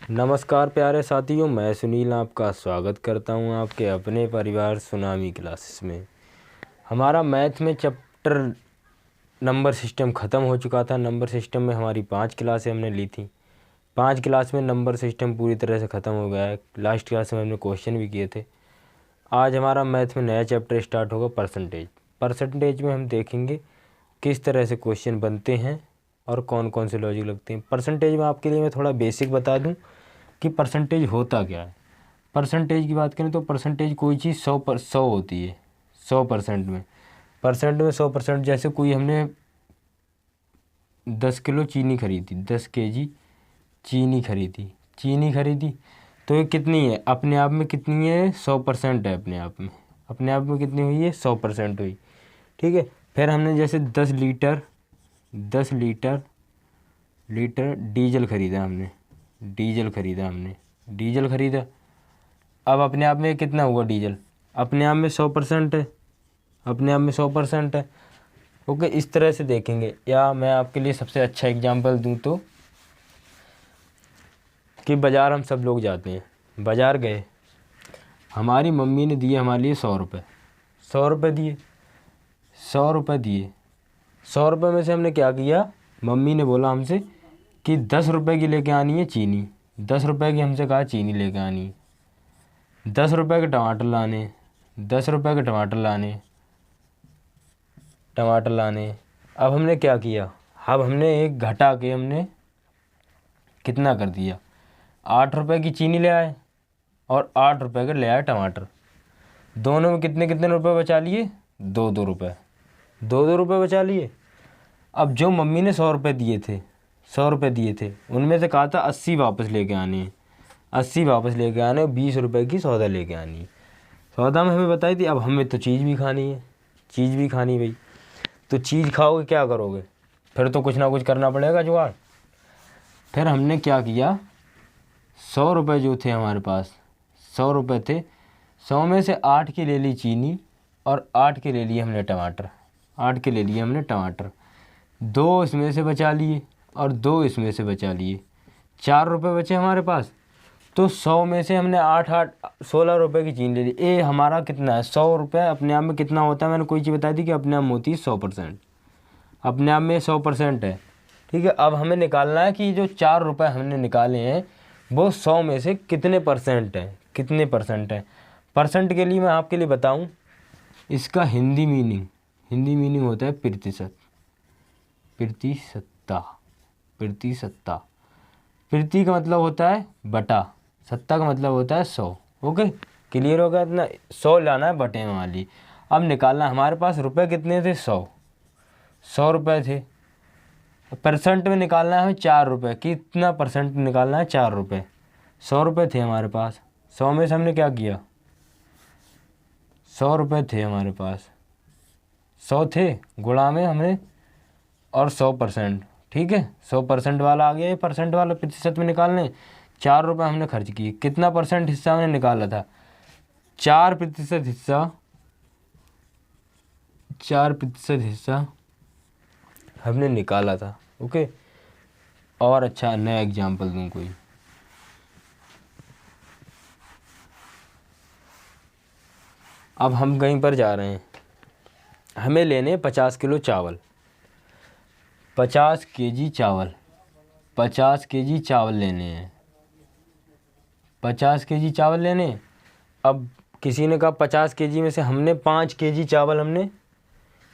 नमस्कार प्यारे साथियों, मैं सुनील आपका स्वागत करता हूं आपके अपने परिवार सुनामी क्लासेस में। हमारा मैथ में चैप्टर नंबर सिस्टम ख़त्म हो चुका था। नंबर सिस्टम में हमारी 5 क्लासें हमने ली थी। 5 क्लास में नंबर सिस्टम पूरी तरह से ख़त्म हो गया है। लास्ट क्लास में हमने क्वेश्चन भी किए थे। आज हमारा मैथ में नया चैप्टर स्टार्ट होगा, परसेंटेज। परसेंटेज में हम देखेंगे किस तरह से क्वेश्चन बनते हैं और कौन कौन से लॉजिक लगते हैं। परसेंटेज में आपके लिए मैं थोड़ा बेसिक बता दूं कि परसेंटेज होता क्या है। परसेंटेज की बात करें तो परसेंटेज कोई चीज़ 100 होती है। 100% में 100%, जैसे कोई हमने 10 किलो चीनी खरीदी, 10 केजी चीनी खरीदी तो ये कितनी है अपने आप में, कितनी है 100% है अपने आप में कितनी हुई है 100% हुई। ठीक है। फिर हमने जैसे 10 लीटर डीजल खरीदा। अब अपने आप में कितना हुआ डीजल, अपने आप में 100% है। ओके, इस तरह से देखेंगे। या मैं आपके लिए सबसे अच्छा एग्जांपल दूं तो कि बाज़ार हम सब लोग जाते हैं, बाज़ार गए, हमारी मम्मी ने दिए हमारे लिए 100 रुपये। 100 रुपये दिए। 100 रुपये में से हमने क्या किया, मम्मी ने बोला हमसे कि 10 रुपये की लेके आनी है चीनी। 10 रुपये की हमसे कहा चीनी लेके आनी है। 10 रुपये के टमाटर लाने। अब हमने क्या किया, अब हमने एक घटा के हमने कितना कर दिया, 8 रुपये की चीनी ले आए और 8 रुपये के ले आए टमाटर। दोनों में कितने कितने रुपये बचा लिए, 2 रुपये बचा लिए। अब जो मम्मी ने 100 रुपये दिए थे उनमें से कहा था 80 वापस लेके आने हैं। 80 वापस लेके आने और 20 रुपये की सौदा लेके आनी है। सौदा में हमें बताई थी। अब हमें तो चीज़ भी खानी भाई। तो चीज़ खाओगे क्या करोगे, फिर तो कुछ ना कुछ करना पड़ेगा जुगाड़। फिर हमने क्या किया, 100 रुपये जो थे हमारे पास, 100 रुपये थे, 100 में से 8 की ले ली चीनी और 8 के ले लिए हमने टमाटर। 2 इसमें से बचा लिए और 2 इसमें से बचा लिए। 4 रुपये बचे हमारे पास। तो 100 में से हमने 16 रुपये की चीनी ले ली। ये हमारा कितना है, 100 रुपये अपने आप में कितना होता है। मैंने कोई चीज़ बता दी कि अपने आप में होती है 100%, अपने आप में 100% है। ठीक है। अब हमें निकालना है कि जो 4 रुपये हमने निकाले हैं वो 100 में से कितने परसेंट है। परसेंट के लिए मैं आपके लिए बताऊं, इसका हिंदी मीनिंग होता है प्रतिशतता। प्रति का मतलब होता है बटा, सत्ता का मतलब होता है 100। ओके, क्लियर होगा इतना। 100 लाना है बटे में वाली। अब निकालना है, हमारे पास रुपए कितने थे, 100 रुपये थे। परसेंट में निकालना है हमें 4 रुपये। कितना परसेंट निकालना है, 4 रुपये। 100 रुपये थे हमारे पास, 100 में से हमने क्या किया, 100 रुपये थे हमारे पास, 100 थे, गुणा में हमने और 100%। ठीक है, 100% वाला आ गया। ये परसेंट वाला प्रतिशत में निकालने 4 रुपये हमने खर्च किए। कितना परसेंट हिस्सा हमने निकाला था, 4% हिस्सा हमने निकाला था। ओके, और अच्छा नया एग्जाम्पल दूँ कोई। अब हम कहीं पर जा रहे हैं, हमें लेने 50 किलो चावल, 50 केजी चावल लेने हैं, 50 केजी चावल लेने। अब किसी ने कहा 50 केजी में से हमने 5 केजी चावल हमने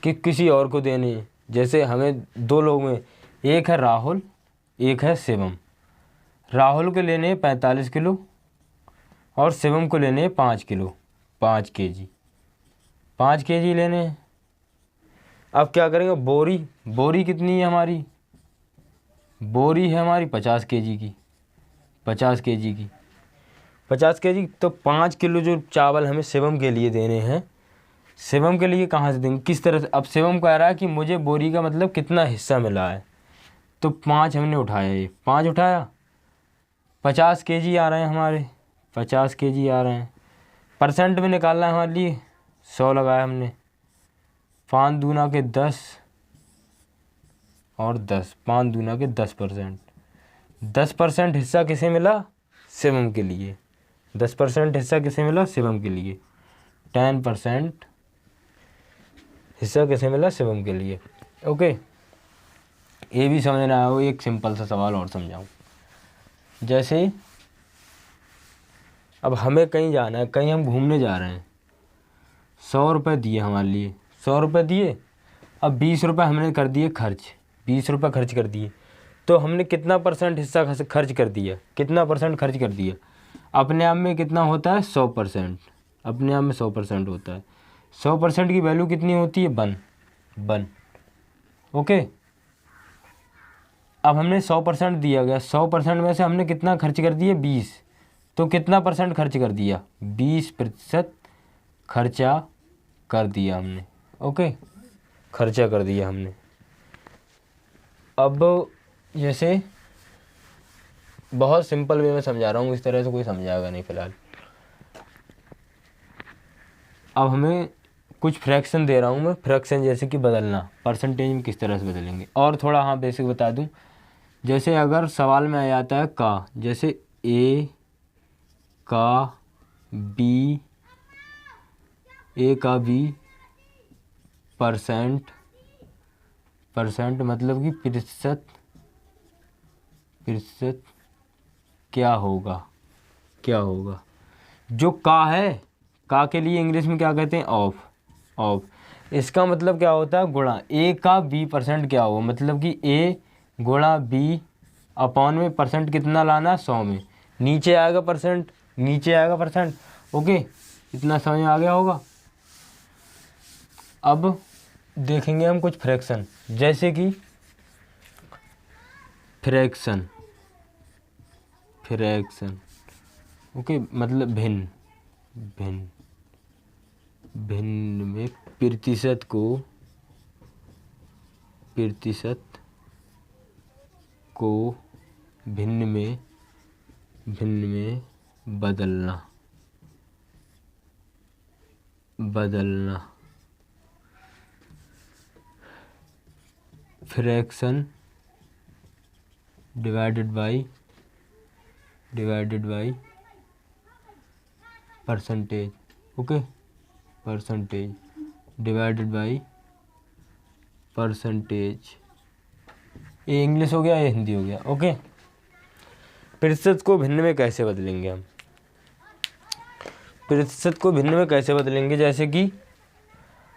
किसी और को देने हैं। जैसे हमें 2 लोग में, एक है राहुल, एक है शिवम। राहुल को लेने हैं 45 किलो और शिवम को लेने हैं 5 केजी लेने हैं। अब क्या करेंगे, बोरी कितनी है हमारी, बोरी है हमारी 50 केजी की। 50 केजी तो 5 किलो जो चावल हमें शिवम के लिए देने हैं, शिवम के लिए कहाँ से देंगे, किस तरह से। अब शिवम कह रहा है कि मुझे बोरी का मतलब कितना हिस्सा मिला है, तो 5 हमने उठाया, ये 5 उठाया, 50 केजी आ रहे हैं हमारे, 50 केजी आ रहे हैं। परसेंट में निकालना है हमारे लिए, 100 लगाया हमने, 5 दूना के 10 और 10, 5 दूना के 10%। 10% हिस्सा किसे मिला, शिवम के लिए। 10% हिस्सा किसे मिला? शिवम के लिए। 10% हिस्सा किसे मिला? शिवम के लिए। ओके, ये भी समझना है। वो एक सिंपल सा सवाल और समझाऊँ। जैसे अब हमें कहीं जाना है, कहीं हम घूमने जा रहे हैं, 100 रुपये दिए हमारे लिए, 100 रुपये दिए। अब 20 रुपये हमने कर दिए खर्च, 20 रुपये खर्च कर दिए, तो हमने कितना परसेंट हिस्सा खर्च कर दिया? कितना परसेंट खर्च कर दिया? अपने आप में कितना होता है? 100%। अपने आप में 100% होता है। 100% की वैल्यू कितनी होती है? 1। ओके, अब हमने 100% दिया गया, 100% में से हमने कितना खर्च कर दिया? 20। तो कितना परसेंट खर्च कर दिया? 20% खर्चा कर दिया हमने। ओके, खर्चा कर दिया हमने। अब जैसे बहुत सिंपल वे में समझा रहा हूँ, इस तरह से कोई समझाएगा नहीं फ़िलहाल। अब हमें कुछ फ्रैक्शन दे रहा हूँ मैं, फ्रैक्शन जैसे कि बदलना, परसेंटेज में किस तरह से बदलेंगे। और थोड़ा हाँ बेसिक बता दूँ, जैसे अगर सवाल में आ जाता है का, जैसे ए का बी परसेंट मतलब कि प्रतिशत क्या होगा? जो का है, का के लिए इंग्लिश में क्या कहते हैं? ऑफ। इसका मतलब क्या होता है? गुणा। ए का बी परसेंट क्या होगा? मतलब कि ए गुणा बी अपॉन में परसेंट कितना लाना? 100 में नीचे आएगा परसेंट। ओके, इतना समझ में आ गया होगा। अब देखेंगे हम कुछ फ्रैक्शन, जैसे कि फ्रैक्शन ओके, मतलब भिन्न में प्रतिशत को भिन्न में बदलना। Fraction divided by percentage. Okay, percentage divided by percentage. ये इंग्लिश हो गया, ये हिंदी हो गया। ओके, प्रतिशत को भिन्न में कैसे बदलेंगे हम? प्रतिशत को भिन्न में कैसे बदलेंगे? जैसे कि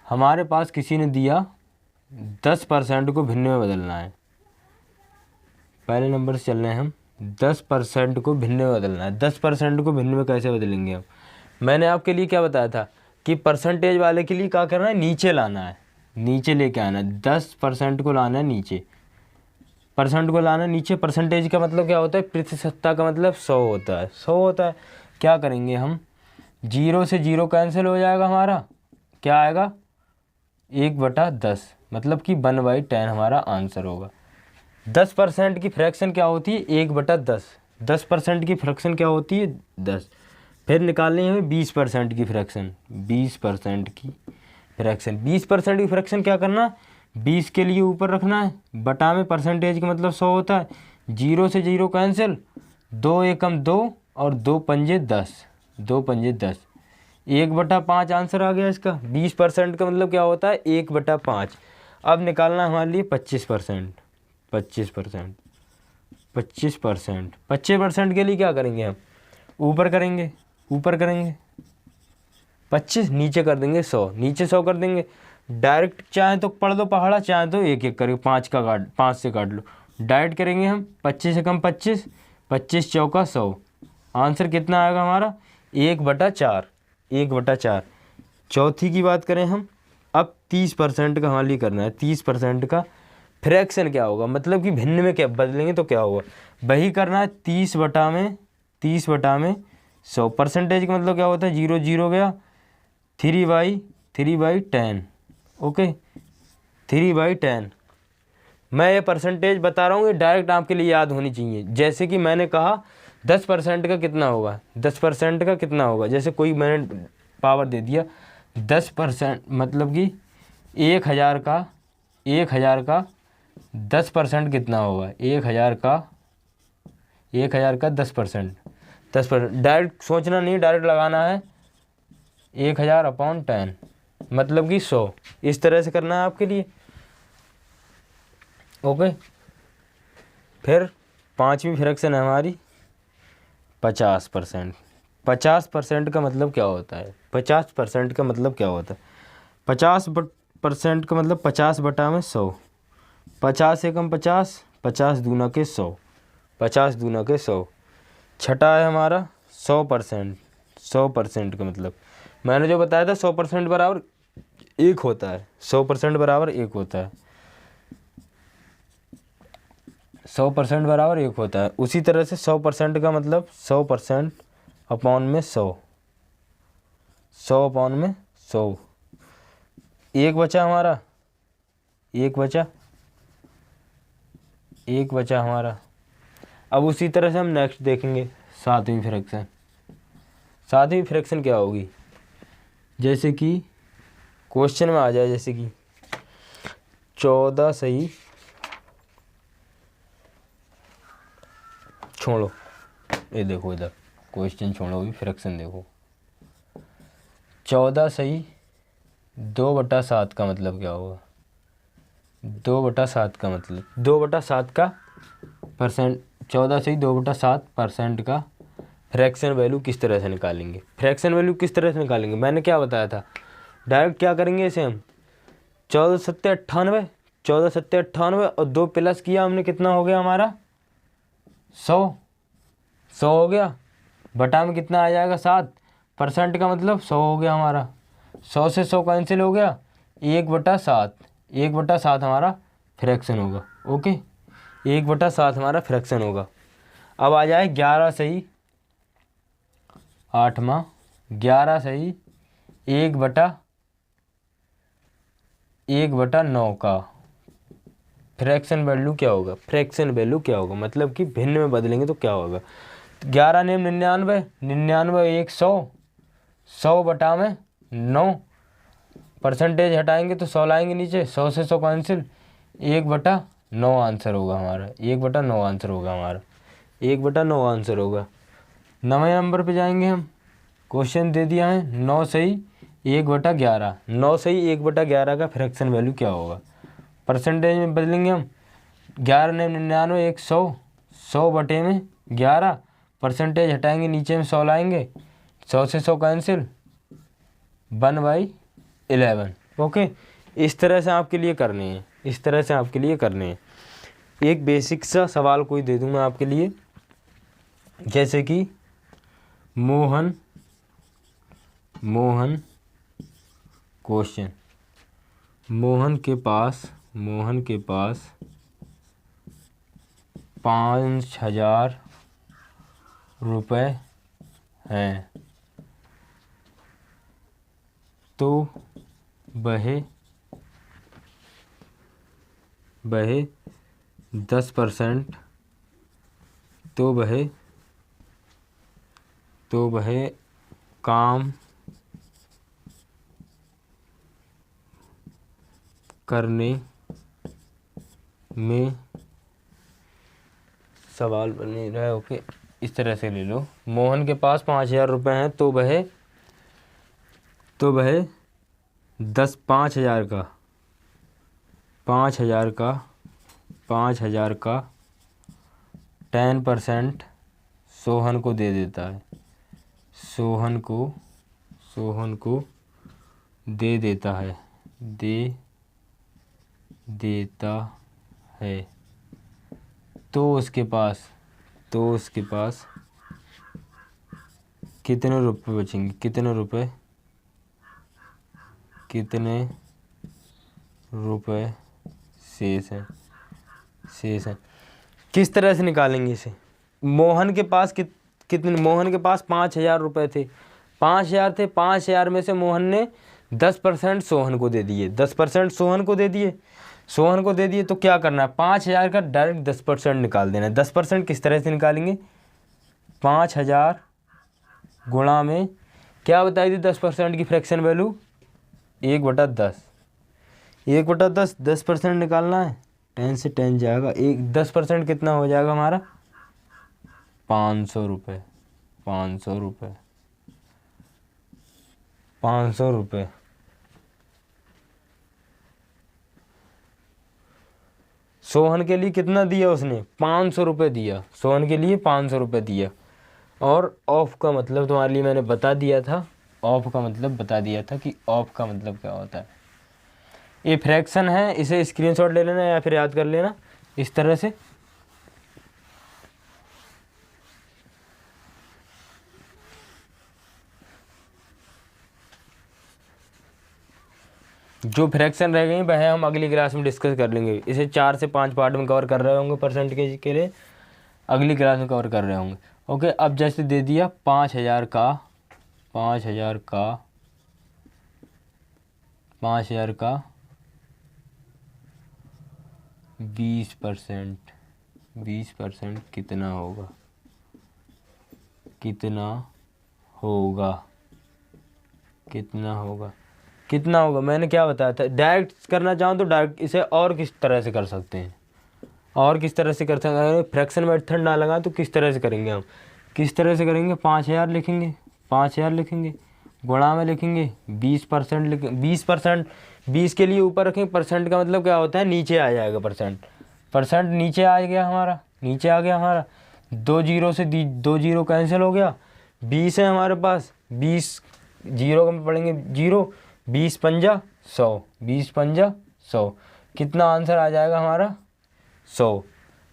हमारे पास किसी ने दिया 10% को भिन्न में बदलना है। पहले नंबर से चल रहे हैं हम। 10% को भिन्न में बदलना है। 10% को भिन्न में कैसे बदलेंगे हम? मैंने आपके लिए क्या बताया था कि परसेंटेज वाले के लिए क्या करना है? नीचे लाना है, नीचे लेके आना है। 10% को लाना है नीचे, परसेंटेज का मतलब क्या होता है? प्रतिशतता का मतलब 100 होता है। क्या करेंगे हम? 0 से 0 कैंसिल हो जाएगा, हमारा क्या आएगा? 1/10, मतलब कि 1/10 हमारा आंसर होगा। 10% की फ्रैक्शन क्या होती है? 1/10। 10% की फ्रैक्शन क्या होती है? 10। फिर निकालनी है हमें 20% की फ्रैक्शन। 20% की फ्रैक्शन क्या करना? 20 के लिए ऊपर रखना है, बटा में परसेंटेज का मतलब 100 होता है। 0 से 0 कैंसिल, 2 एकम 2 और 2 पंजे 10, 1/5 आंसर आ गया इसका। 20% का मतलब क्या होता है? 1/5। अब निकालना है हमारे लिए 25%। 25% के लिए क्या करेंगे हम? ऊपर करेंगे 25, नीचे कर देंगे 100, नीचे 100 कर देंगे। डायरेक्ट चाहे तो पढ़ दो पहाड़ा, चाहे तो एक एक करके 5 से काट लो। डायरेक्ट करेंगे हम। 25 से कम 25, 25 चौका 100। आंसर कितना आएगा हमारा? 1/4। चौथी की बात करें हम, अब 30% का हमारे लिए करना है। 30% का फ्रैक्शन क्या होगा? मतलब कि भिन्न में क्या बदलेंगे तो क्या होगा? वही करना है। 30/100। परसेंटेज का मतलब क्या होता है? 0 0 गया, 3/10। ओके, 3/10। मैं ये परसेंटेज बता रहा हूँ, ये डायरेक्ट आपके लिए याद होनी चाहिए। जैसे कि मैंने कहा 10% का कितना होगा? 10% का कितना होगा? जैसे कोई मैंने पावर दे दिया 10%, मतलब कि 1000 का 10% कितना होगा? 1000 का 10%। 10%। डायरेक्ट सोचना नहीं, डायरेक्ट लगाना है 1000/10, मतलब कि 100। इस तरह से करना है आपके लिए। ओके। फिर 5वीं फ्रैक्शन है हमारी 50%। 50% का मतलब क्या होता है? 50% का मतलब क्या होता है? 50% का मतलब 50/100। 50 एकम 50, 50 दूना के 100, 50 दूना के 100। छठा है हमारा 100%। 100% का मतलब मैंने जो बताया था 100% बराबर 1 होता है। 100% बराबर 1 होता है। 100% बराबर 1 होता है। उसी तरह से 100% का मतलब 100% अपॉन में 100, 100 अपॉन में 100। एक बचा हमारा, एक बचा हमारा। अब उसी तरह से हम नेक्स्ट देखेंगे 7वीं फ्रैक्शन। 7वीं फ्रैक्शन क्या होगी? जैसे कि क्वेश्चन में आ जाए, जैसे कि 14 सही, छोड़ो ये देखो, इधर क्वेश्चन छोड़ो, भी फ्रैक्शन देखो। 14 सही 2/7 का मतलब क्या होगा? 2/7 का मतलब 2/7 का परसेंट। 14 सही 2/7% का फ्रैक्शन वैल्यू किस तरह से निकालेंगे? फ्रैक्शन वैल्यू किस तरह से निकालेंगे? मैंने क्या बताया था, डायरेक्ट क्या करेंगे इसे हम 14 सत्ते 98, 14 सत्ते 98 और 2 प्लस किया हमने, कितना हो गया हमारा 100। 100 हो गया, बटा में कितना आ जाएगा 7%, का मतलब 100 हो गया हमारा। 100 से 100 कैंसिल हो गया, 1/7। 1/7 हमारा फ्रैक्शन होगा। ओके, 1/7 हमारा फ्रैक्शन होगा। अब आ जाए 11 सही 8वां, 11 सही 1/9 का फ्रैक्शन वैल्यू क्या होगा? फ्रैक्शन वैल्यू क्या होगा मतलब कि भिन्न में बदलेंगे तो क्या होगा? 11 ने 99, 99 1 100, 100 बटा में 9, परसेंटेज हटाएंगे तो 100 लाएंगे नीचे, 100 से 100 कैंसिल, 1/9 आंसर होगा हमारा। 1/9 आंसर होगा हमारा। 1/9 आंसर होगा। 9वें नंबर पे जाएंगे हम। क्वेश्चन दे दिया है 9 सही 1/11। 9 सही 1/11 का फ्रैक्शन वैल्यू क्या होगा? परसेंटेज में बदलेंगे हम। 11 ने 99 1 100, 100 बटे में 11, परसेंटेज हटाएंगे नीचे में 100 लाएंगे, 100 से 100 कैंसिल, 1/11। ओके, इस तरह से आपके लिए करने हैं, इस तरह से आपके लिए करने हैं। एक बेसिक सा सवाल कोई दे दूंगा आपके लिए, जैसे कि मोहन क्वेश्चन, मोहन के पास 5000 रुपये हैं, तो वह 10%, तो वह काम करने में, सवाल बन रहा है। ओके, इस तरह से ले लो। मोहन के पास 5000 रुपये हैं, तो वह 5000 का 10% सोहन को दे देता है। सोहन को दे देता है, तो उसके पास कितने रुपए बचेंगे? कितने रुपए शेष है? किस तरह से निकालेंगे इसे? मोहन के पास कितने? मोहन के पास 5000 रुपये थे। 5000 थे, 5000 में से मोहन ने 10% सोहन को दे दिए। 10% सोहन को दे दिए तो क्या करना है? 5000 का डायरेक्ट 10% निकाल देना है। 10% किस तरह से निकालेंगे? 5000 गुणा में क्या बताई थी 10% की फ्रैक्शन वैल्यू? 1/10। 1/10, 10% निकालना है, 10 से 10 जाएगा, 10% कितना हो जाएगा हमारा? 500 रुपये। 500 रुपये, 500 रुपये। सोहन के लिए कितना दिया उसने? 500 रुपये दिया। सोहन के लिए 500 रुपये दिया। और ऑफ का मतलब तुम्हारे लिए मैंने बता दिया था, ऑफ का मतलब बता दिया था कि ऑफ का मतलब क्या होता है। ये फ्रैक्शन है, इसे स्क्रीनशॉट ले लेना या फिर याद कर लेना इस तरह से। जो फ्रैक्शन रह गई वह हम अगली क्लास में डिस्कस कर लेंगे। इसे 4 से 5 पार्ट में कवर कर रहे होंगे परसेंटेज के लिए, अगली क्लास में कवर कर रहे होंगे। ओके, अब जैसे दे दिया 5,000 का 5,000 का 20%, 20% कितना होगा? कितना होगा? कितना होगा? कितना होगा? मैंने क्या बताया था, डायरेक्ट करना चाहूँ तो डायरेक्ट इसे और किस तरह से कर सकते हैं, और किस तरह से कर सकते हैं। अगर फ्रैक्शन मेथड ना लगा तो किस तरह से करेंगे हम, किस तरह से करेंगे? 5,000 लिखेंगे, 5,000 लिखेंगे, गुणा में लिखेंगे 20% लिखेंगे। 20%, 20 के लिए ऊपर रखेंगे, परसेंट का मतलब क्या होता है? नीचे आ जाएगा परसेंट। परसेंट नीचे आ गया हमारा, नीचे आ गया हमारा। 2 जीरो से 2 जीरो कैंसिल हो गया। 20 है हमारे पास, 20 जीरो में पढ़ेंगे जीरो, 20 पंजा 100, 20 पंजा 100। कितना आंसर आ जाएगा हमारा? 100,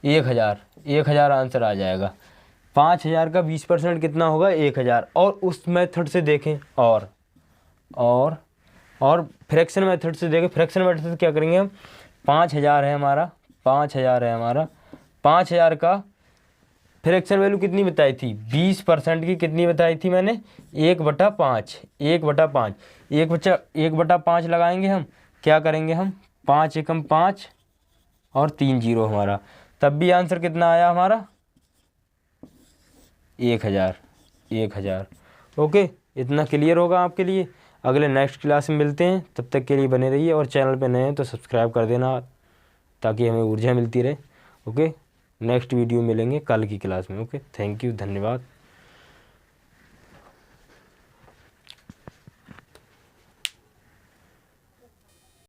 1,000, 1,000 आंसर आ जाएगा। 5,000 का 20% कितना होगा? 1,000। और उस मेथड से देखें, और फ्रैक्शन मेथड से देखें। फ्रैक्शन मेथड से क्या करेंगे हम? 5,000 है हमारा, 5,000 है हमारा। 5,000 का फ्रैक्शन वैल्यू कितनी बताई थी? 20% की कितनी बताई थी मैंने? 1/5, 1/5, 1/5 लगाएंगे हम। क्या करेंगे हम? 5 एकम 5 और 3 जीरो हमारा, तब भी आंसर कितना आया हमारा? 1,000, 1,000। ओके, इतना क्लियर होगा आपके लिए। अगले नेक्स्ट क्लास में मिलते हैं, तब तक के लिए बने रहिए। और चैनल पे नए हैं तो सब्सक्राइब कर देना ताकि हमें ऊर्जा मिलती रहे। ओके, नेक्स्ट वीडियो मिलेंगे कल की क्लास में। ओके, थैंक यू, धन्यवाद।